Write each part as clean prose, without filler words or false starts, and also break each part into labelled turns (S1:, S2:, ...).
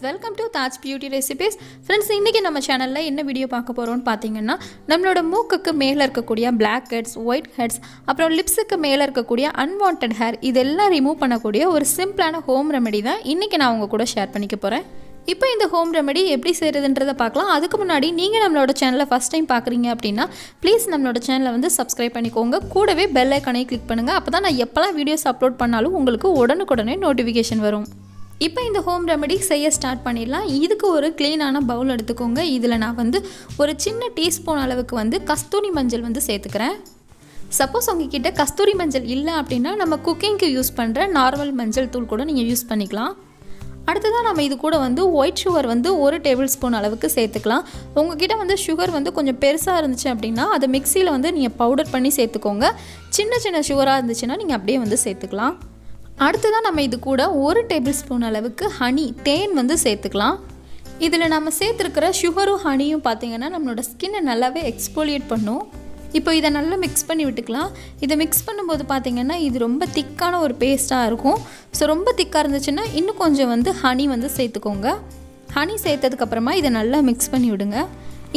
S1: Welcome to Taj Beauty Recipes. Friends, இன்னைக்கு நம்ம சேனல்ல என்ன வீடியோ பார்க்க போறோம்னு பாத்தீங்கன்னா நம்மளோட மூக்குக்கு மேல இருக்கக்கூடிய black heads, white heads, அப்புறம் லிப்ஸ்க்கு மேல இருக்கக்கூடிய unwanted hair இதெல்லாம் ரிமூவ் பண்ணக்கூடிய ஒரு சிம்பிளான ஹோம் ரெமெடி தான் இன்னைக்கு நான் உங்க கூட ஷேர் பண்ணிக்க போறேன். இப்போ இந்த ஹோம் ரெமெடி எப்படி செய்யறதுன்றதை பார்க்கலாம். அதுக்கு முன்னாடி நீங்கள் நம்மளோட சேனலை ஃபஸ்ட் டைம் பார்க்குறீங்க அப்படின்னா ப்ளீஸ் நம்மளோட சேனலை வந்து சப்ஸ்கிரைப் பண்ணிக்கோங்க. கூடவே பெல் ஐக்கானை கிளிக் பண்ணுங்கள். அப்போ தான் நான் எப்போல்லாம் வீடியோஸ் அப்லோட் பண்ணாலும் உங்களுக்கு உடனுக்குடனே நோட்டிஃபிகேஷன் வரும். இப்போ இந்த ஹோம் ரெமெடி செய்ய ஸ்டார்ட் பண்ணிடலாம். இதுக்கு ஒரு க்ளீனான பவுல் எடுத்துக்கோங்க. இதில் நான் வந்து ஒரு சின்ன டீஸ்பூன் அளவுக்கு வந்து கஸ்தூரி மஞ்சள் வந்து சேர்த்துக்கிறேன். சப்போஸ் உங்ககிட்ட கஸ்தூரி மஞ்சள் இல்லை அப்படின்னா நம்ம குக்கிங்க்கு யூஸ் பண்ணுற நார்மல் மஞ்சள் தூள் கூட நீங்கள் யூஸ் பண்ணிக்கலாம். அடுத்ததான் நம்ம இது கூட வந்து ஒயிட் சுகர் வந்து 1 டேபிள் ஸ்பூன் அளவுக்கு சேர்த்துக்கலாம். உங்ககிட்ட வந்து சுகர் வந்து கொஞ்சம் பெருசாக இருந்துச்சு அப்படின்னா அதை மிக்சியில் வந்து நீங்கள் பவுடர் பண்ணி சேர்த்துக்கோங்க. சின்ன சின்ன சுகராக இருந்துச்சுன்னா நீங்கள் அப்படியே வந்து சேர்த்துக்கலாம். அடுத்ததான் நம்ம இது கூட 1 டேபிள் ஸ்பூன் அளவுக்கு ஹனி தேன் வந்து சேர்த்துக்கலாம். இதில் நம்ம சேர்த்துருக்கிற சுகரும் ஹனியும் பார்த்திங்கன்னா நம்மளோட ஸ்கின்னை நல்லாவே எக்ஸ்போலியேட் பண்ணும். இப்போ இதை நல்லா மிக்ஸ் பண்ணி விட்டுக்கலாம். இதை மிக்ஸ் பண்ணும்போது பார்த்திங்கன்னா இது ரொம்ப திக்கான ஒரு பேஸ்ட்டாக இருக்கும். ஸோ ரொம்ப திக்காக இருந்துச்சுன்னா இன்னும் கொஞ்சம் வந்து ஹனி வந்து சேர்த்துக்கோங்க. ஹனி சேர்த்ததுக்கப்புறமா இதை நல்லா மிக்ஸ் பண்ணி விடுங்க.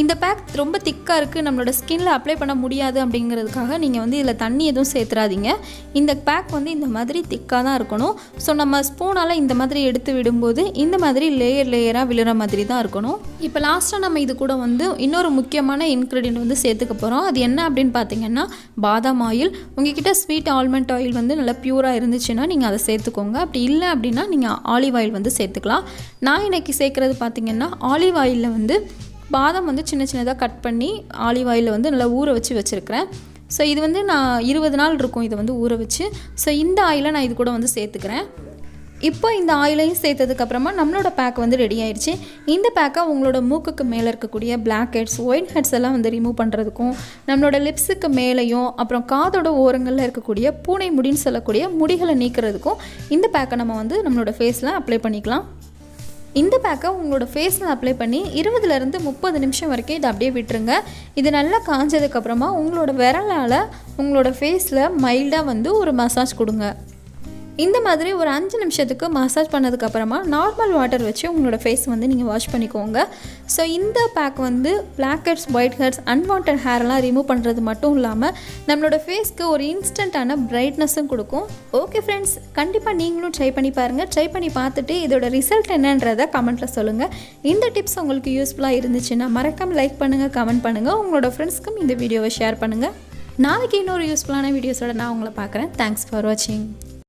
S1: இந்த பேக் ரொம்ப திக்காக இருக்குது, நம்மளோட ஸ்கின்னில் அப்ளை பண்ண முடியாது அப்படிங்கிறதுக்காக நீங்கள் வந்து இதில் தண்ணி எதுவும் சேர்த்துறாதீங்க. இந்த பேக் வந்து இந்த மாதிரி திக்காக தான் இருக்கணும். ஸோ நம்ம ஸ்பூனால் இந்த மாதிரி எடுத்து விடும்போது இந்த மாதிரி லேயராக விழுற மாதிரி தான் இருக்கணும். இப்போ லாஸ்ட்டாக நம்ம இது கூட வந்து இன்னொரு முக்கியமான இன்க்ரீடியன்ட் வந்து சேர்த்துக்க போகிறோம். அது என்ன அப்படின்னு பார்த்தீங்கன்னா பாதாம் ஆயில். உங்ககிட்ட ஸ்வீட் ஆல்மண்ட் ஆயில் வந்து நல்லா பியூராக இருந்துச்சுன்னா நீங்கள் அதை சேர்த்துக்கோங்க. அப்படி இல்லை அப்படின்னா நீங்கள் ஆலிவ் ஆயில் வந்து சேர்த்துக்கலாம். நான் இன்றைக்கி சேர்க்குறது பார்த்திங்கன்னா ஆலிவ் ஆயிலில் வந்து பாதாம் வந்து சின்ன சின்னதாக கட் பண்ணி ஆலிவ் ஆயிலில் வந்து நல்லா ஊற வச்சு வச்சுருக்கிறேன். ஸோ இது வந்து நான் 20 நாள் இருக்கும் இதை வந்து ஊற வச்சு. ஸோ இந்த ஆயிலை நான் இது கூட வந்து சேர்த்துக்கிறேன். இப்போ இந்த ஆயிலையும் சேர்த்ததுக்கப்புறமா நம்மளோட பேக் வந்து ரெடி ஆயிடுச்சு. இந்த பேக்கை உங்களோட மூக்குக்கு மேலே இருக்கக்கூடிய பிளாக் ஹெட்ஸ், ஒயிட் ஹெட்ஸ் எல்லாம் வந்து ரிமூவ் பண்ணுறதுக்கும் நம்மளோட லிப்ஸுக்கு மேலேயும் அப்புறம் காதோட ஓரங்களில் இருக்கக்கூடிய பூனை முடின்னு சொல்லக்கூடிய முடிகளை நீக்கிறதுக்கும் இந்த பேக்கை நம்ம வந்து நம்மளோட ஃபேஸில் அப்ளை பண்ணிக்கலாம். இந்த பேக்கை உங்களோட ஃபேஸில் அப்ளை பண்ணி 20லேருந்து 30 நிமிஷம் வரைக்கும் இதை அப்படியே விட்டுருங்க. இது நல்லா காஞ்சதுக்கப்புறமா உங்களோட விரலால் உங்களோட ஃபேஸில் மைல்டாக வந்து ஒரு மசாஜ் கொடுங்க. இந்த மாதிரி ஒரு 5 நிமிஷத்துக்கு மசாஜ் பண்ணதுக்கப்புறமா நார்மல் வாட்டர் வச்சு உங்களோட ஃபேஸ் வந்து நீங்கள் வாஷ் பண்ணிக்கோங்க. ஸோ இந்த பேக் வந்து blackheads, whiteheads, unwanted ஹேர்லாம் ரிமூவ் பண்ணுறது மட்டும் இல்லாமல் நம்மளோட ஃபேஸ்க்கு ஒரு இன்ஸ்டண்ட்டான பிரைட்னஸும் கொடுக்கும். ஓகே ஃப்ரெண்ட்ஸ், கண்டிப்பாக நீங்களும் ட்ரை பண்ணி பாருங்கள். ட்ரை பண்ணி பார்த்துட்டு இதோட ரிசல்ட் என்னன்றதை கமெண்ட்டில் சொல்லுங்கள். இந்த டிப்ஸ் உங்களுக்கு யூஸ்ஃபுல்லாக இருந்துச்சுன்னா மறக்காமல் லைக் பண்ணுங்கள், கமெண்ட் பண்ணுங்கள். உங்களோட ஃப்ரெண்ட்ஸ்க்கும் இந்த வீடியோவை ஷேர் பண்ணுங்கள். நாளைக்கு இன்னொரு யூஸ்ஃபுல்லான வீடியோஸோட நான் உங்களை பார்க்குறேன். தேங்க்ஸ் ஃபார் வாட்சிங்.